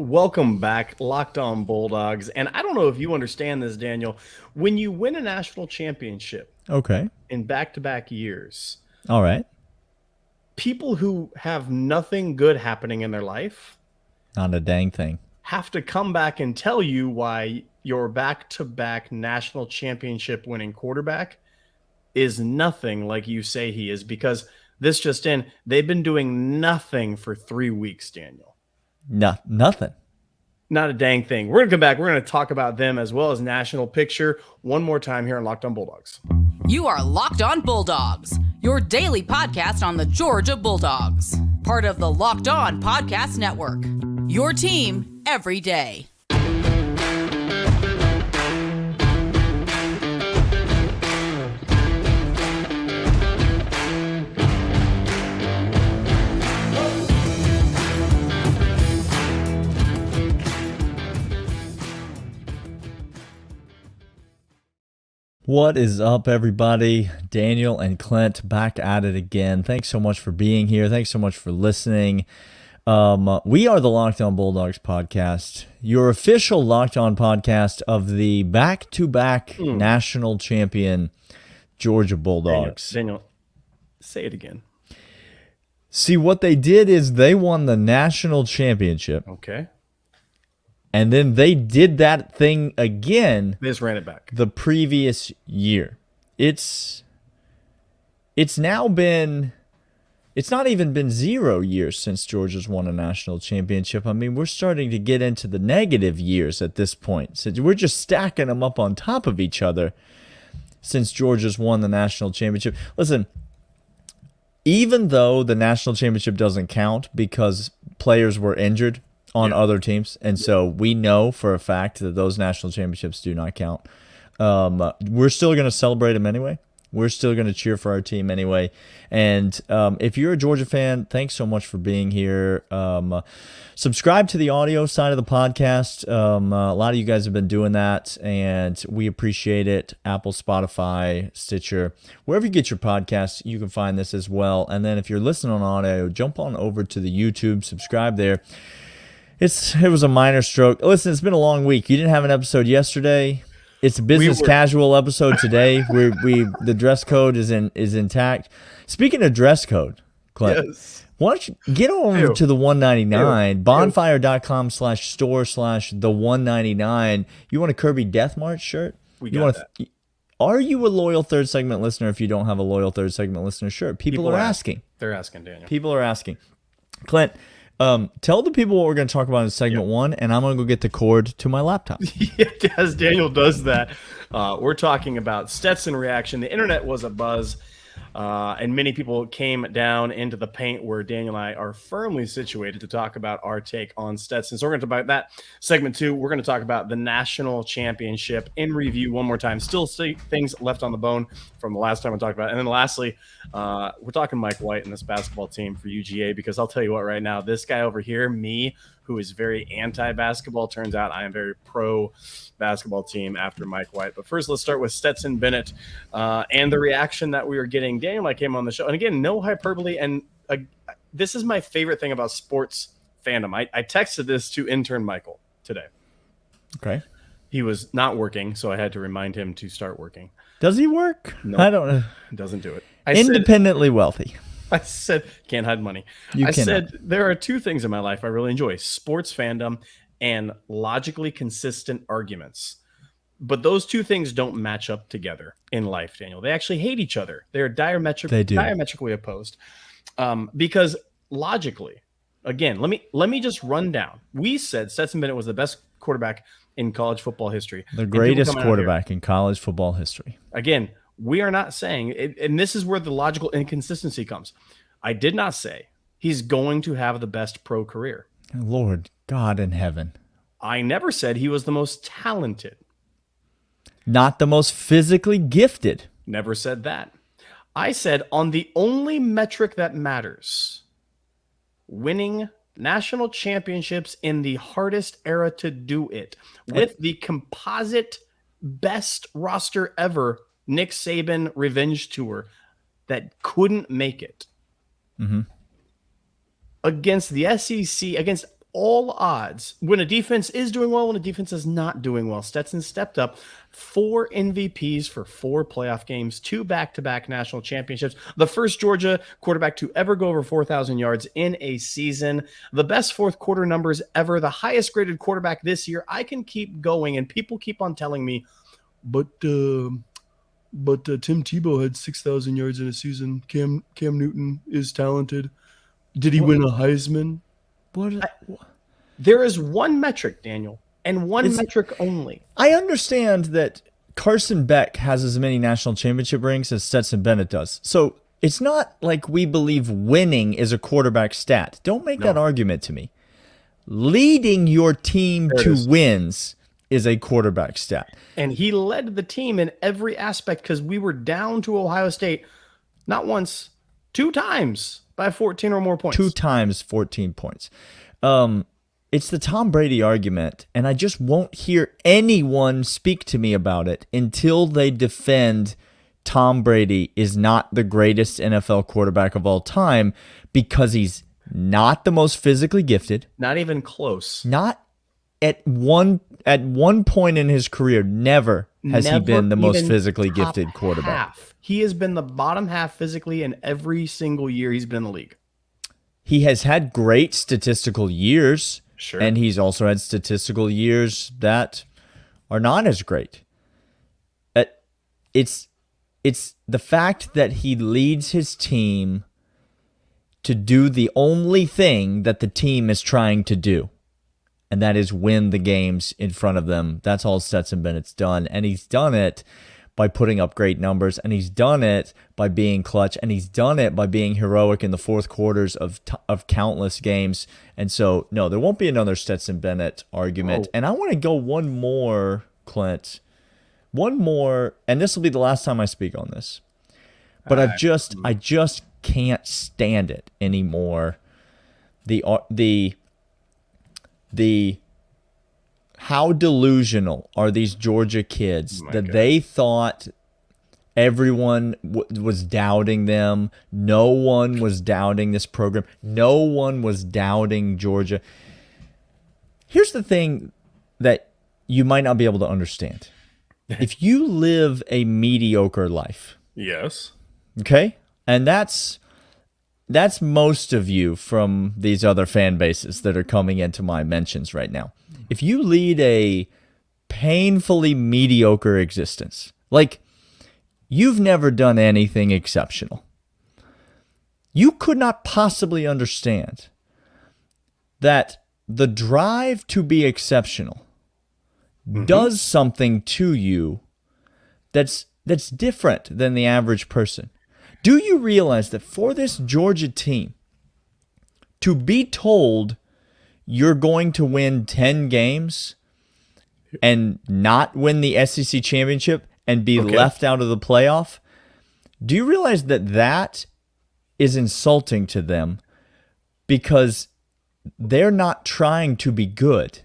Welcome back, Locked On Bulldogs. And I don't know if you understand this, Daniel. When you win a national championship Okay. in back-to-back years, All right. people who have nothing good happening in their life Not a dang thing. have to come back and tell you why your back-to-back national championship winning quarterback is nothing like you say he is, because this just in, they've been doing nothing for 3 weeks, Daniel. Nothing. Not a dang thing. We're going to come back. We're going to talk about them as well as national picture one more time here on Locked On Bulldogs. You are Locked On Bulldogs, your daily podcast on the Georgia Bulldogs. Part of the Locked On Podcast Network. Your team every day. What is up, everybody? Daniel and Clint back at it again. Thanks so much for being here. Thanks so much for listening. We are the Locked On Bulldogs podcast, your official Locked On podcast of the back-to-back national champion Georgia Bulldogs. Daniel, say it again. See, what they did is they won the national championship. Okay. And then they did that thing again. They just ran it back. The previous year. It's not even been 0 years since Georgia's won a national championship. I mean, we're starting to get into the negative years at this point. So we're just stacking them up on top of each other since Georgia's won the national championship. Listen, even though the national championship doesn't count because players were injured on other teams, and so we know for a fact that those national championships do not count. We're still going to celebrate them anyway. We're still going to cheer for our team anyway. And if you're a Georgia fan, thanks so much for being here. Subscribe to the audio side of the podcast. A lot of you guys have been doing that, and we appreciate it. Apple, Spotify, Stitcher, wherever you get your podcasts, you can find this as well. And then if you're listening on audio, jump on over to the YouTube, subscribe there. It was a minor stroke. Listen, it's been a long week. You didn't have an episode yesterday. It's a business casual episode today. The dress code is intact. Speaking of dress code, Clint, Yes. why don't you get over to the 199, bonfire.com/store/the 199. You want a Kirby Death March shirt? We got that. Are you a loyal third segment listener if you don't have a loyal third segment listener shirt? People are asking. They're asking, Daniel. People are asking. Clint, tell the people what we're going to talk about in segment one, and I'm going to go get the cord to my laptop. As Daniel does that, we're talking about Stetson reaction. The internet was a buzz, and many people came down into the paint where Daniel and I are firmly situated to talk about our take on Stetson. So we're going to talk about that. Segment two, we're going to talk about the national championship in review one more time. Still things left on the bone from the last time we talked about it. And then lastly, we're talking Mike White and this basketball team for UGA, because I'll tell you what, right now, this guy over here, me, who is very anti-basketball, turns out I am very pro-basketball team after Mike White. But first, let's start with Stetson Bennett and the reaction that we were getting. Daniel and I came on the show, and again, no hyperbole, and this is my favorite thing about sports fandom. I texted this to intern Michael today. Okay. He was not working, so I had to remind him to start working. Does he work? No, I don't know. Doesn't do it. Independently wealthy. I said, can't hide money. I said, there are two things in my life I really enjoy: sports fandom and logically consistent arguments. But those two things don't match up together in life, Daniel. They actually hate each other. They're diametrically opposed. Because logically, again, let me just run down. We said Stetson Bennett was the best quarterback in college football history. The greatest quarterback in college football history. Again, we are not saying, and this is where the logical inconsistency comes. I did not say he's going to have the best pro career. Lord God in heaven. I never said he was the most talented. Not the most physically gifted. Never said that. I said on the only metric that matters, winning national championships in the hardest era to do it, with the composite best roster ever, Nick Saban revenge tour, that couldn't make it against the SEC, against all odds, when a defense is doing well, when a defense is not doing well, Stetson stepped up. 4 MVPs for 4 playoff games, 2 back-to-back national championships, the first Georgia quarterback to ever go over 4,000 yards in a season, the best fourth quarter numbers ever, the highest graded quarterback this year. I can keep going, and people keep on telling me, but Tim Tebow had 6,000 yards in a season. Cam Newton is talented. Did he win a Heisman? There is one metric, Daniel, and one metric only. I understand that Carson Beck has as many national championship rings as Stetson Bennett does. So it's not like we believe winning is a quarterback stat. Don't make that argument to me. Leading your team to wins is a quarterback stat. And he led the team in every aspect because we were down to Ohio State not once, 2 times by 14 or more points. 2 times 14 points. It's the Tom Brady argument, and I just won't hear anyone speak to me about it until they defend Tom Brady is not the greatest NFL quarterback of all time because he's not the most physically gifted. Not even close. Not at one point in his career, never has he been the most physically gifted quarterback. Half. He has been the bottom half physically in every single year he's been in the league. He has had great statistical years, sure, and he's also had statistical years that are not as great. It's the fact that he leads his team to do the only thing that the team is trying to do, and that is win the games in front of them. That's all Stetson Bennett's done, and he's done it by putting up great numbers, and he's done it by being clutch, and he's done it by being heroic in the fourth quarters of countless games. And so, no, there won't be another Stetson Bennett argument. And I want to go one more, Clint. One more, and this will be the last time I speak on this. But I just can't stand it anymore. The how delusional are these Georgia kids they thought everyone was doubting them. No one was doubting this program. No one was doubting Georgia. Here's the thing that you might not be able to understand. If you live a mediocre life. Yes. Okay? And that's most of you from these other fan bases that are coming into my mentions right now. If you lead a painfully mediocre existence, like you've never done anything exceptional, you could not possibly understand that the drive to be exceptional does something to you that's different than the average person. Do you realize that for this Georgia team to be told you're going to win 10 games and not win the SEC championship and be left out of the playoff, do you realize that is insulting to them because they're not trying to be good.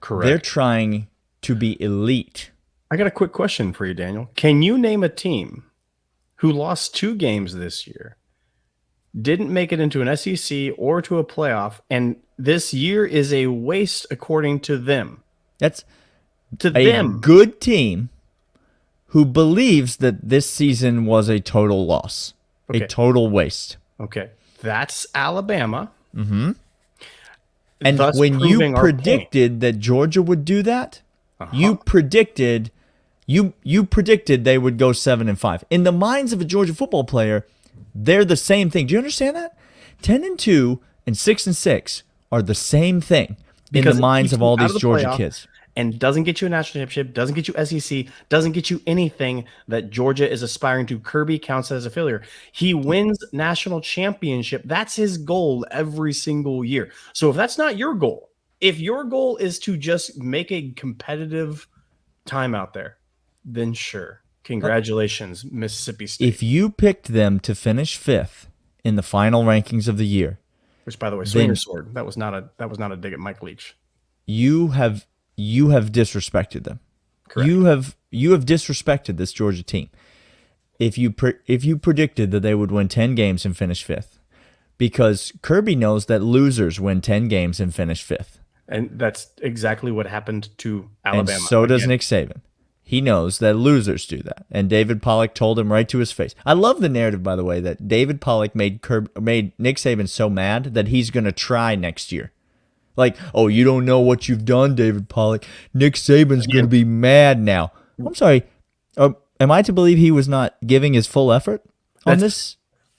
Correct. They're trying to be elite. I got a quick question for you, Daniel. Can you name a team who lost 2 games this year, didn't make it into an SEC or to a playoff, and this year is a waste according to them? That's to a them. Good team who believes that this season was a total loss, a total waste. Okay. That's Alabama. Mm-hmm. And when you predicted that Georgia would do that, you predicted they would go 7-5. In the minds of a Georgia football player, they're the same thing. Do you understand that? 10-2 and 6-6 are the same thing in the minds of all these Georgia kids. And doesn't get you a national championship, doesn't get you SEC, doesn't get you anything that Georgia is aspiring to. Kirby counts as a failure. He wins national championship. That's his goal every single year. So if that's not your goal, if your goal is to just make a competitive time out there, then sure. Congratulations, Mississippi State. If you picked them to finish 5th in the final rankings of the year, which, by the way, swing your sword. That was not a dig at Mike Leach. You have disrespected them. Correct. You have disrespected this Georgia team. If you predicted that they would win 10 games and finish 5th, because Kirby knows that losers win 10 games and finish 5th. And that's exactly what happened to Alabama. And so does again. Nick Saban. He knows that losers do that. And David Pollack told him right to his face. I love the narrative, by the way, that David Pollack made Nick Saban so mad that he's going to try next year. Like, oh, you don't know what you've done, David Pollack. Nick Saban's going to be mad now. I'm sorry. Am I to believe he was not giving his full effort on this?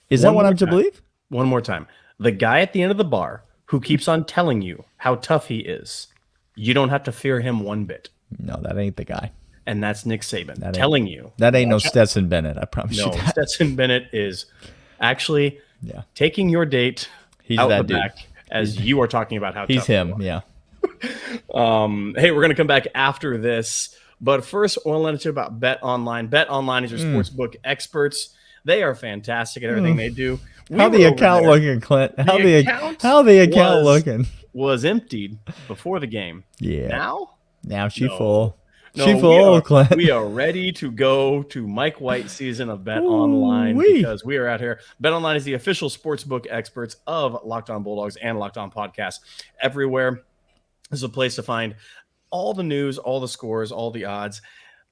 Is that what I'm to believe? One more time. The guy at the end of the bar who keeps on telling you how tough he is, you don't have to fear him one bit. No, that ain't the guy. And that's Nick Saban telling you. That ain't no Stetson Bennett, I promise you that. Stetson Bennett is actually taking your date out the back as you are talking about how he's tough him, yeah. Hey, we're going to come back after this. But first, I want to let you about BetOnline. BetOnline is your sportsbook experts. They are fantastic at everything they do. How the account looking, Clint? How the account looking? Was emptied before the game. Yeah. Now she full. No, she full, Clint. We are ready to go to Mike White season of BetOnline because we are out here. BetOnline is the official sportsbook experts of Locked On Bulldogs and Locked On Podcasts. Everywhere is a place to find all the news, all the scores, all the odds,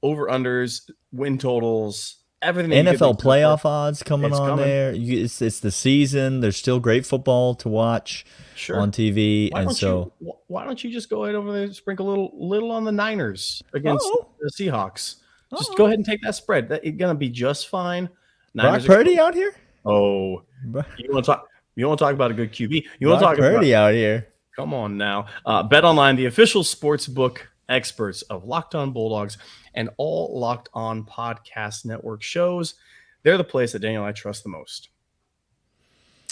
over-unders, win totals, everything. NFL playoff odds coming there. It's the season. There's still great football to watch on TV. Why don't you just go ahead over there and sprinkle a little on the Niners against the Seahawks? Just go ahead and take that spread. It's gonna be just fine. Brock Purdy out here? Oh, you want to talk about a good QB? You want to talk about Purdy out here? Come on now. BetOnline, the official sportsbook experts of Locked On Bulldogs and all Locked On Podcast Network shows. They're the place that Daniel and I trust the most.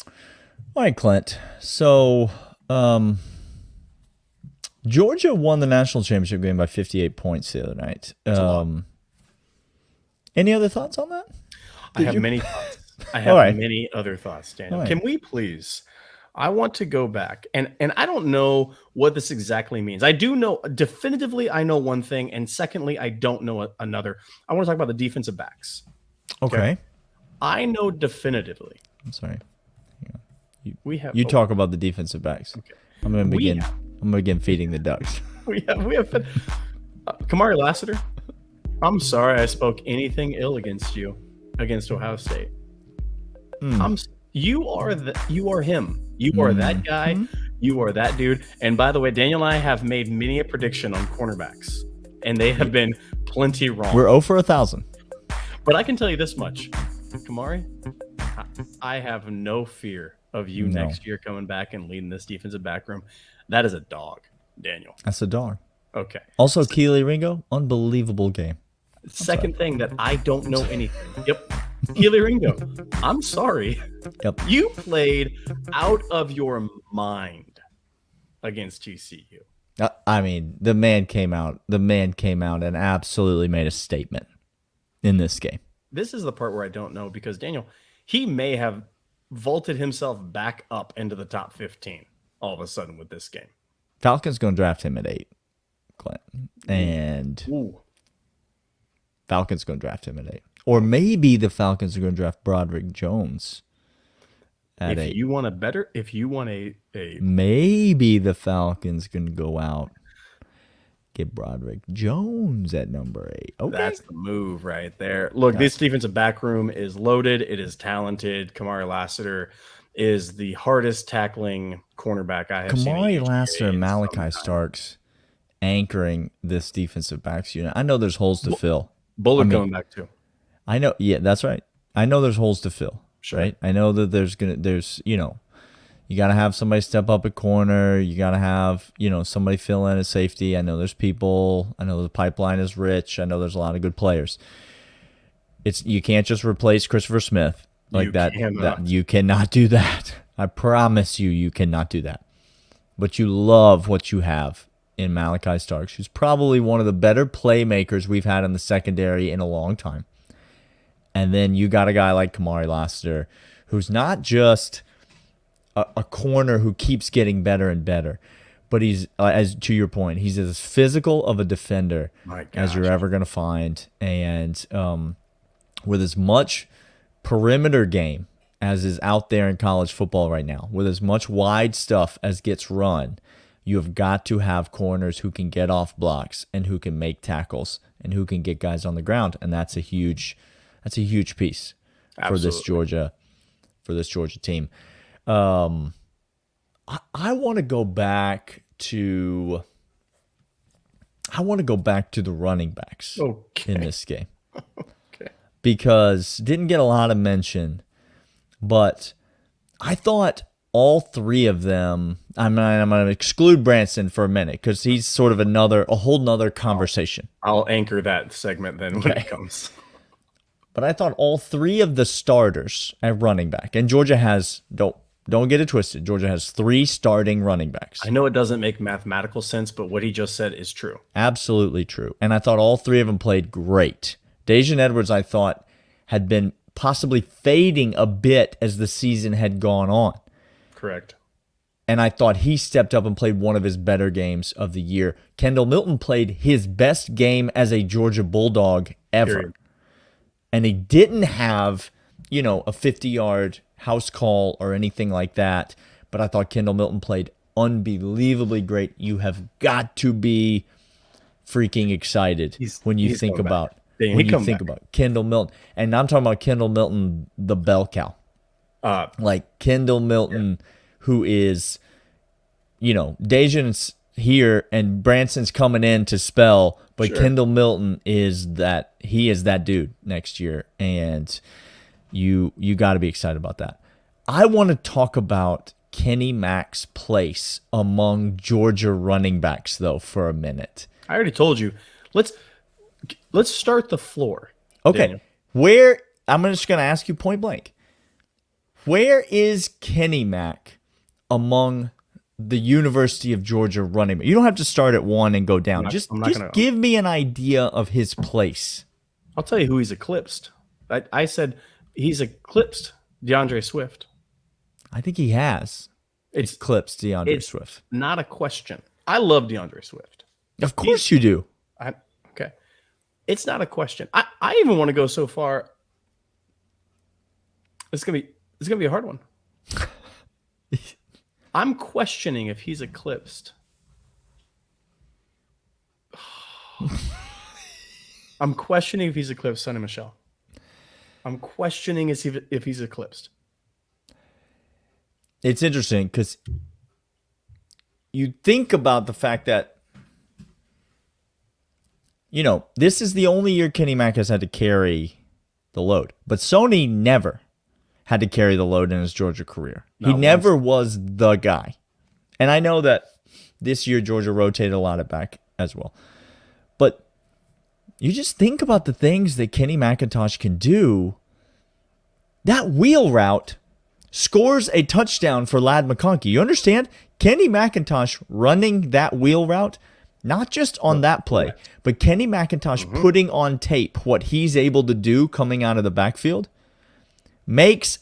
All right, Clint. So, Georgia won the national championship game by 58 points the other night. Any other thoughts on that? I have many thoughts. I have many other thoughts, Daniel. Can we please? I want to go back, and I don't know what this exactly means. I do know definitively. I know one thing, and secondly, I don't know another. I want to talk about the defensive backs. Okay. I know definitively. I'm sorry. You talk about the defensive backs. Okay. I'm gonna begin feeding the ducks. We have Kamari Lassiter. I'm sorry I spoke anything ill against you against Ohio State. You are him. You are that guy. You are that dude. And by the way, Daniel and I have made many a prediction on cornerbacks, and they have been plenty wrong. We're 0 for 1,000. But I can tell you this much, Kamari, I have no fear of you next year coming back and leading this defensive back room. That is a dog, Daniel. That's a dog. Okay. Also, Keely Ringo, unbelievable game. Second thing that I don't know anything. Yep. Keely Ringo, I'm sorry. Yep. You played out of your mind against TCU. I mean, the man came out and absolutely made a statement in this game. This is the part where I don't know because, Daniel, he may have vaulted himself back up into the top 15 all of a sudden with this game. Falcons going to draft him at 8, Clint. And Falcons going to draft him at 8. Or maybe the Falcons are going to draft Broderick Jones at 8. If you want a maybe the Falcons going to go out, get Broderick Jones at number 8. Okay. That's the move right there. Look, this defensive back room is loaded. It is talented. Kamari Lassiter is the hardest tackling cornerback I have seen. Kamari Lassiter and Malachi Starks anchoring this defensive backs unit. I know there's holes to fill. Bullock going back too. I know. Yeah, that's right. I know there's holes to fill. Sure. Right. I know that you got to have somebody step up at corner. You got to have, somebody fill in at safety. I know there's people. I know the pipeline is rich. I know there's a lot of good players. You can't just replace Christopher Smith like that. You cannot do that. I promise you cannot do that. But you love what you have in Malachi Starks, who's probably one of the better playmakers we've had in the secondary in a long time. And then you got a guy like Kamari Lassiter, who's not just a corner who keeps getting better and better, but he's, as to your point, he's as physical of a defender as you're ever going to find. And with as much perimeter game as is out there in college football right now, with as much wide stuff as gets run, you have got to have corners who can get off blocks and who can make tackles and who can get guys on the ground, and that's a huge piece for this Georgia team. I want to go back to the running backs in this game. Okay. Because didn't get a lot of mention, but I thought all three of them, I'm going to exclude Branson for a minute because he's sort of a whole nother conversation. I'll anchor that segment then when it comes. But I thought all three of the starters at running back, and Georgia has, don't get it twisted, Georgia has 3 starting running backs. I know it doesn't make mathematical sense, but what he just said is true. Absolutely true. And I thought all 3 of them played great. Daijun Edwards, I thought, had been possibly fading a bit as the season had gone on. Correct. And I thought he stepped up and played one of his better games of the year. Kendall Milton played his best game as a Georgia Bulldog ever. Period. And he didn't have, a 50-yard house call or anything like that. But I thought Kendall Milton played unbelievably great. You have got to be freaking excited when you think about Kendall Milton. And I'm talking about Kendall Milton, the bell cow. Like Kendall Milton, who is, Daijun's here and Branson's coming in to spell, but sure. Kendall Milton is that dude next year, and you got to be excited about that. I want to talk about Kenny Mack's place among Georgia running backs though for a minute. I already told you. Let's start the floor. Okay. Daniel. Where I'm just going to ask you point blank. Where is Kenny Mack among the University of Georgia running back? You don't have to start at 1 and go down. Just give me an idea of his place. I'll tell you who he's eclipsed. I said he's eclipsed DeAndre Swift. I think he has eclipsed DeAndre Swift. Not a question. I love DeAndre Swift. Of course you do. Okay. It's not a question. I even want to go so far. It's gonna be a hard one. I'm questioning if he's eclipsed. I'm questioning if he's eclipsed Sonny Michel. I'm questioning if he's eclipsed. It's interesting because you think about the fact that, this is the only year Kenny Mack has had to carry the load. But Sony never had to carry the load in his Georgia career. He never was the guy. And I know that this year Georgia rotated a lot at back as well. But you just think about the things that Kenny McIntosh can do. That wheel route scores a touchdown for Ladd McConkey. You understand? Kenny McIntosh running that wheel route, not just on that play, but Kenny McIntosh putting on tape what he's able to do coming out of the backfield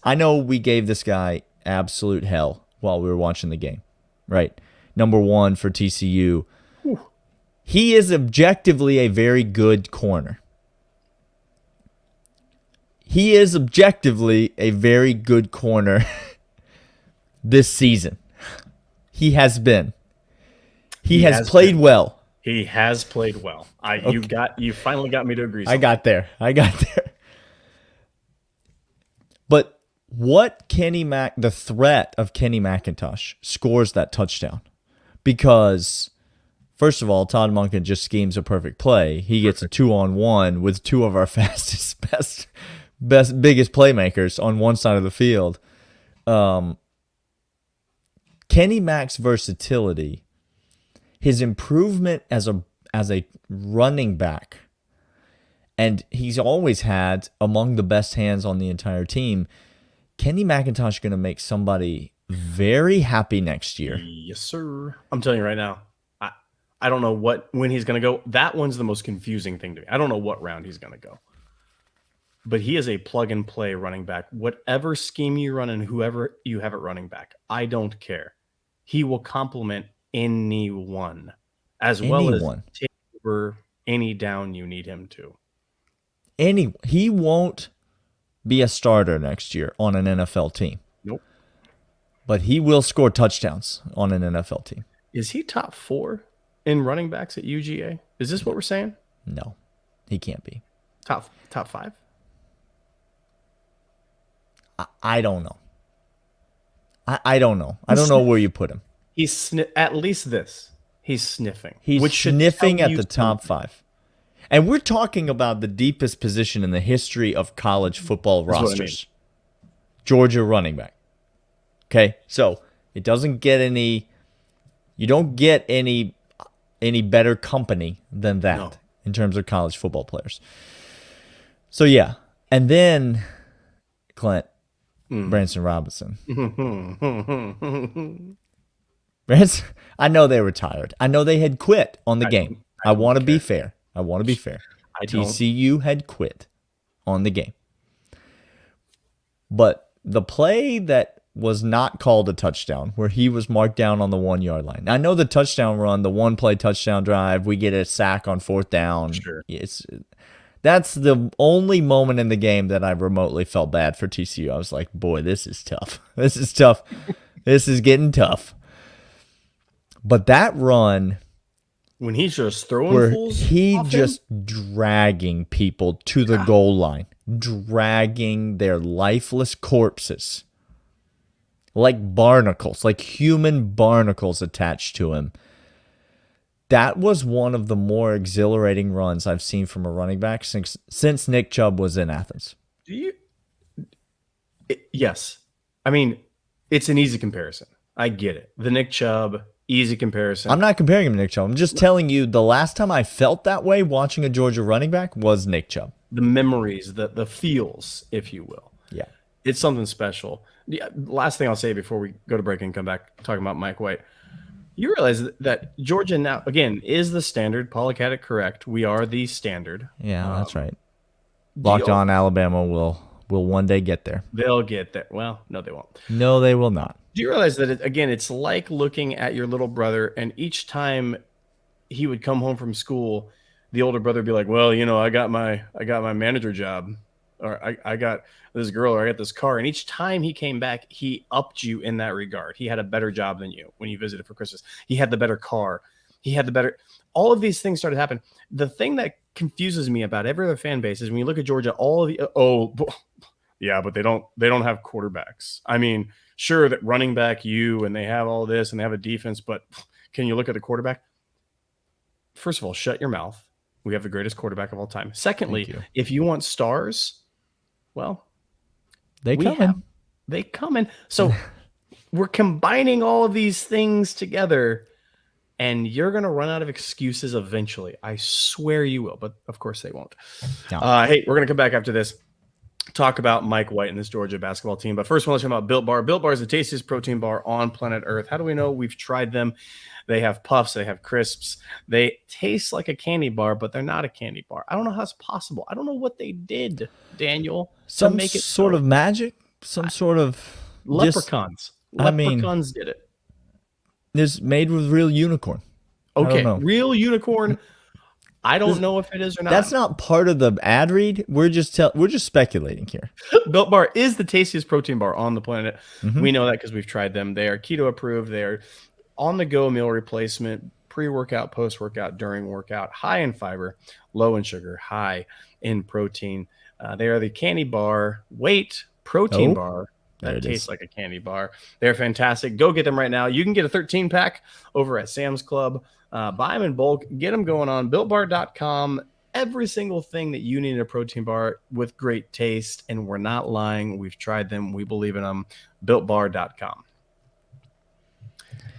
I know we gave this guy absolute hell while we were watching the game, right? Number 1 for TCU. Whew. He is objectively a very good corner. He is objectively a very good corner this season. He has been. He has played well. He has played well. You finally got me to agree. I got there. But the threat of Kenny McIntosh scores that touchdown because, first of all, Todd Monken just schemes a perfect play. He gets a 2-on-1 with 2 of our fastest, biggest playmakers on one side of the field. Kenny Mack's versatility, his improvement as a running back, and he's always had among the best hands on the entire team. Kenny McIntosh going to make somebody very happy next year. Yes, sir. I'm telling you right now, I don't know when he's going to go. That one's the most confusing thing to me. I don't know what round he's going to go. But he is a plug-and-play running back. Whatever scheme you run and whoever you have at running back, I don't care. He will complement anyone well as take over any down you need him to. He won't be a starter next year on an NFL team. Nope. But he will score touchdowns on an NFL team. Is he top 4 in running backs at UGA? Is this what we're saying? No, he can't be. Top 5? I don't know. I don't know. I don't know where you put him. He's at least this. He's sniffing. He's sniffing at the top 5. And we're talking about the deepest position in the history of college football rosters. Georgia running back. Okay? So, it doesn't get any you don't get any better company than that in terms of college football players. So, yeah. And then Clint, Branson Robinson. Branson, I know they were tired. I know they had quit on the game. I want to be fair. TCU had quit on the game. But the play that was not called a touchdown, where he was marked down on the 1-yard line. I know the touchdown run, the one-play touchdown drive, we get a sack on 4th down. Sure. That's the only moment in the game that I remotely felt bad for TCU. I was like, boy, this is tough. This is tough. This is getting tough. But that run, when he's just throwing fools, just dragging people to the goal line, dragging their lifeless corpses like barnacles, like human barnacles attached to him. That was one of the more exhilarating runs I've seen from a running back since Nick Chubb was in Athens. Yes. I mean, it's an easy comparison. I get it. The Nick Chubb, easy comparison. I'm not comparing him to Nick Chubb. I'm just telling you the last time I felt that way watching a Georgia running back was Nick Chubb. The memories, the feels, if you will. Yeah. It's something special. Yeah, last thing I'll say before we go to break and come back talking about Mike White. You realize that Georgia now, again, is the standard. Paula had it correct. We are the standard. Yeah, that's right. Locked On Alabama will one day get there. They'll get there. Well, no, they won't. No, they will not. Do you realize that, again, it's like looking at your little brother, and each time he would come home from school, the older brother would be like, well, I got my manager job, or I got this girl, or I got this car. And each time he came back, he upped you in that regard. He had a better job than you when you visited for Christmas. He had the better car. He had the better. All of these things started to happen. The thing that confuses me about every other fan base is when you look at Georgia, all of the yeah, but they don't have quarterbacks. I mean, sure that running back and they have all this and they have a defense, but can you look at the quarterback? First of all, shut your mouth. We have the greatest quarterback of all time. Secondly, if you want stars, well, they come in. So we're combining all of these things together, and you're going to run out of excuses eventually. I swear you will, but of course they won't. No. Hey, we're going to come back after this. Talk about Mike White and this Georgia basketball team. But first, let's talk about Built Bar. Built Bar is the tastiest protein bar on planet Earth. How do we know? We've tried them. They have puffs. They have crisps. They taste like a candy bar, but they're not a candy bar. I don't know how it's possible. I don't know what they did, Daniel, to make it sort of magic. Some sort of leprechauns. Leprechauns did it. It's made with real unicorn. Okay, real unicorn. I don't know if it is or not. That's not part of the ad read. We're just speculating here. Built Bar is the tastiest protein bar on the planet. Mm-hmm. We know that because we've tried them. They are keto approved. They are on-the-go meal replacement, pre-workout, post-workout, during workout, high in fiber, low in sugar, high in protein. They are the candy bar protein bar that tastes like a candy bar. They're fantastic. Go get them right now. You can get a 13-pack over at Sam's Club. Buy them in bulk. Get them going on BuiltBar.com. Every single thing that you need in a protein bar with great taste, and we're not lying. We've tried them. We believe in them. BuiltBar.com.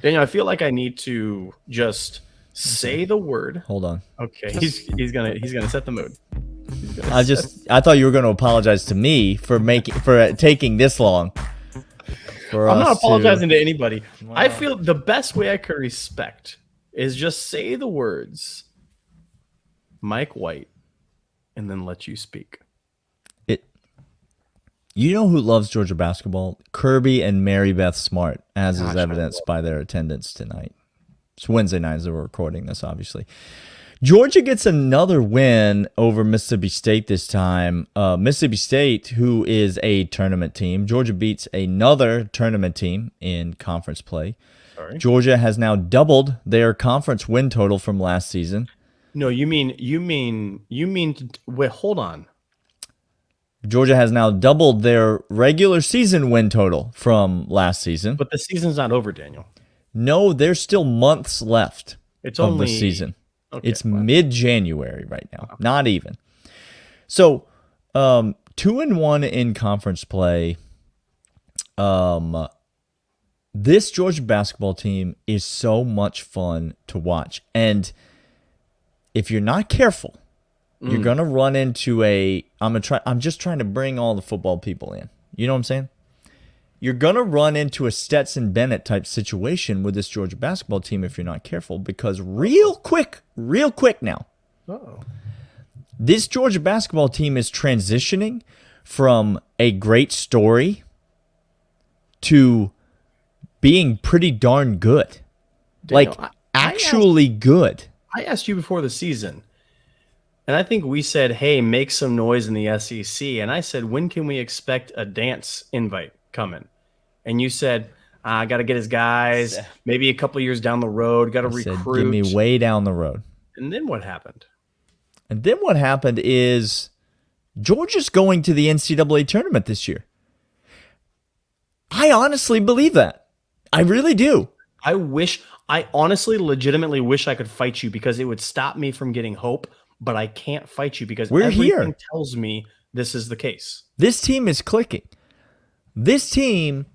Daniel, I feel like I need to just say the word. Hold on. Okay, he's gonna set the mood. I thought you were going to apologize to me for taking this long. I'm not apologizing to anybody. Wow. I feel the best way I could respect is just say the words Mike White and then let you speak. You know who loves Georgia basketball? Kirby and Mary Beth Smart, as is evidenced by their attendance tonight. It's Wednesday night as we're recording this, obviously. Georgia gets another win over Mississippi State this time. Mississippi State, who is a tournament team. Georgia beats another tournament team in conference play. Sorry. Georgia has now doubled their conference win total from last season. No, you mean. Wait, hold on. Georgia has now doubled their regular season win total from last season. But the season's not over, Daniel. No, there's still months left It's of only the season. Okay, It's mid-January right now, not even. So, 2-1 in conference play. This Georgia basketball team is so much fun to watch, and if you're not careful, you're gonna run into I'm just trying to bring all the football people in. You know what I'm saying? You're gonna run into a Stetson Bennett type situation with this Georgia basketball team if you're not careful, because real quick now, this Georgia basketball team is transitioning from a great story to being pretty darn good. Daniel, Like, actually good. I asked you before the season, and I think we said, hey, make some noise in the SEC. And I said, when can we expect a dance invite coming? And you said, I got to get his guys, maybe a couple years down the road, got to recruit. Said, give me way down the road. And then what happened? And then what happened is Georgia's going to the NCAA tournament this year. I honestly believe that. I really do. I honestly, legitimately wish I could fight you, because it would stop me from getting hope, but I can't fight you because everything tells me this is the case. This team is clicking. This team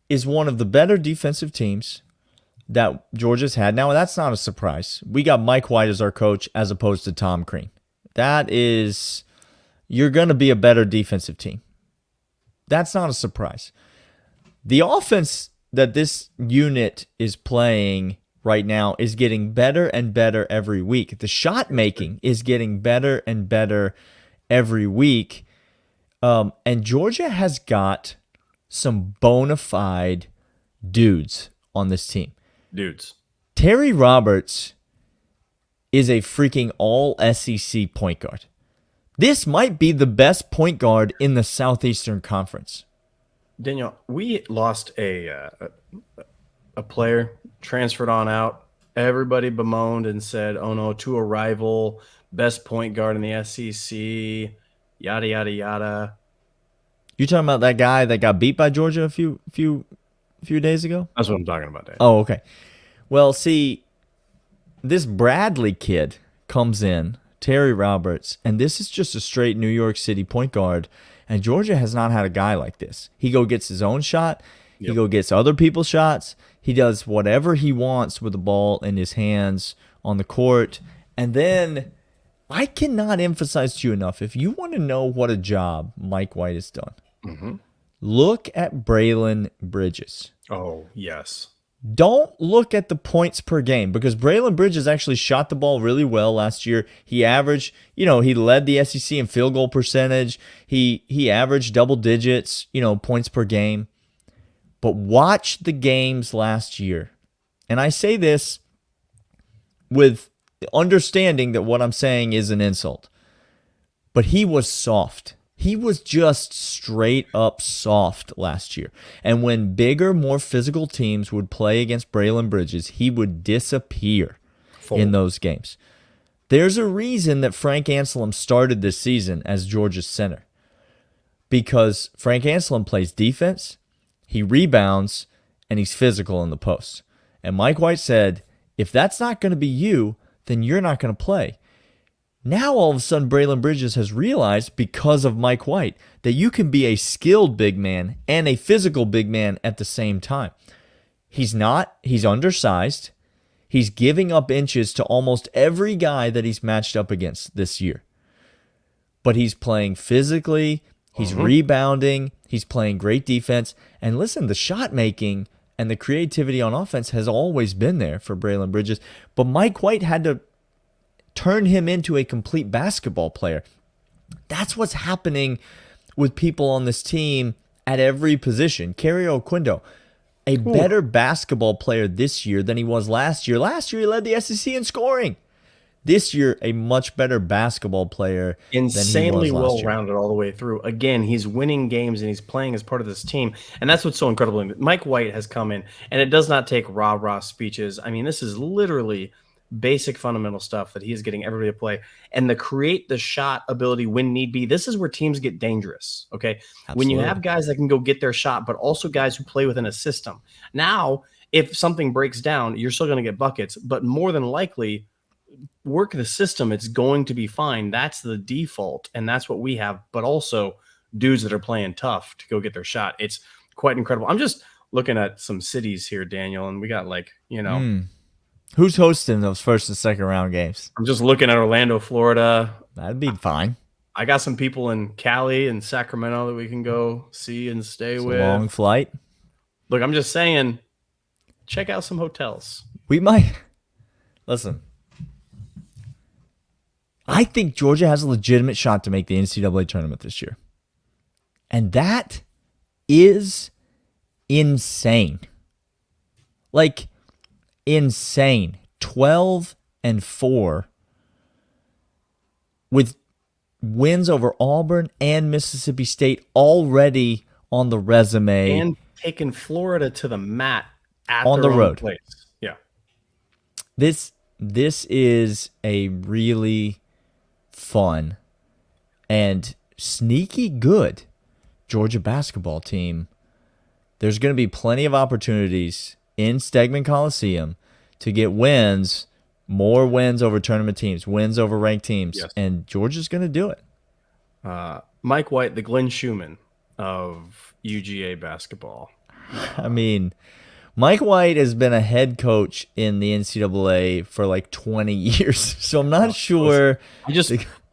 is one of the better defensive teams that Georgia's had. Now, that's not a surprise. We got Mike White as our coach as opposed to Tom Crean. You're going to be a better defensive team. That's not a surprise. The offense that this unit is playing right now is getting better and better every week. The shot making is getting better and better every week. And Georgia has got some bona fide dudes on this team. Dudes. Terry Roberts is a freaking all SEC point guard. This might be the best point guard in the Southeastern Conference. Daniel, we lost a player, transferred on out. Everybody bemoaned and said, oh no, to a rival, best point guard in the SEC, yada, yada, yada. You talking about that guy that got beat by Georgia a few days ago? That's what I'm talking about, Daniel. Oh, okay. Well, see, this Bradley kid comes in, Terry Roberts, and this is just a straight New York City point guard. And Georgia has not had a guy like this. He gets his own shot. He gets other people's shots. He does whatever he wants with the ball in his hands on the court. And then I cannot emphasize to you enough, if you want to know what a job Mike White has done, look at Braylon Bridges. Oh, yes. Don't look at the points per game, because Braylon Bridges actually shot the ball really well last year. He averaged, he led the SEC in field goal percentage. He averaged double digits, points per game. But watch the games last year. And I say this with understanding that what I'm saying is an insult. But he was soft. He was just straight up soft last year. And when bigger, more physical teams would play against Braylon Bridges, he would disappear in those games. There's a reason that Frank Anselem started this season as Georgia's center. Because Frank Anselem plays defense, he rebounds, and he's physical in the post. And Mike White said, if that's not going to be you, then you're not going to play. Now, all of a sudden, Braylon Bridges has realized, because of Mike White, that you can be a skilled big man and a physical big man at the same time. He's undersized. He's giving up inches to almost every guy that he's matched up against this year. But he's playing physically, he's rebounding, he's playing great defense. And listen, the shot making and the creativity on offense has always been there for Braylon Bridges. But Mike White had to turn him into a complete basketball player. That's what's happening with people on this team at every position. Kerry Oquindo, a better basketball player this year than he was last year. Last year, he led the SEC in scoring. this year a much better basketball player Insanely than he was last year. well-rounded all the way through. Again, he's winning games and he's playing as part of this team, and that's what's so incredible. Mike White has come in, and it does not take rah-rah speeches. I mean, this is literally basic fundamental stuff that he is getting everybody to play, and the create the shot ability when need be. This is where teams get dangerous. Okay, when you have guys that can go get their shot, but also guys who play within a system. Now, if something breaks down, you're still going to get buckets, but more than likely, work the system. It's going to be fine. That's the default, and that's what we have. But also, dudes that are playing tough to go get their shot. It's quite incredible. I'm just looking at some cities here, Daniel, and we got Who's hosting those first and second round games? I'm just looking at Orlando, Florida. That'd be fine. I got some people in Cali and Sacramento that we can go see and stay with. A long flight. Look, I'm just saying, check out some hotels. We might. Listen. I think Georgia has a legitimate shot to make the NCAA tournament this year. And that is insane. Like, insane. 12-4 with wins over Auburn and Mississippi State already on the resume. And taking Florida to the mat on the road. Place. Yeah. This is a really fun and sneaky good Georgia basketball team. There's going to be plenty of opportunities in Stegman Coliseum to get wins, more wins over tournament teams, wins over ranked teams, yes. And Georgia's going to do it. Mike White, the Glenn Schumann of UGA basketball. I mean, Mike White has been a head coach in the NCAA for like 20 years, so I'm not sure.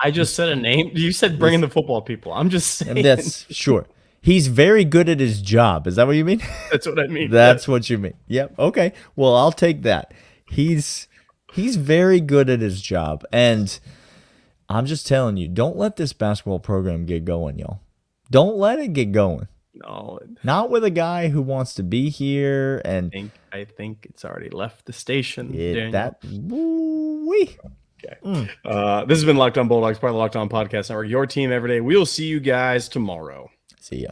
I just said a name. You said bring in the football people. I'm just saying. That's sure. He's very good at his job. Is that what you mean? That's what I mean. That's what you mean. Yep. Okay. Well, I'll take that. He's very good at his job, and I'm just telling you, don't let this basketball program get going, y'all. Don't let it get going. No, not with a guy who wants to be here. And I think it's already left the station. Okay. This has been Locked On Bulldogs, part of the Locked On Podcast Network. Your team every day. We'll see you guys tomorrow. See ya.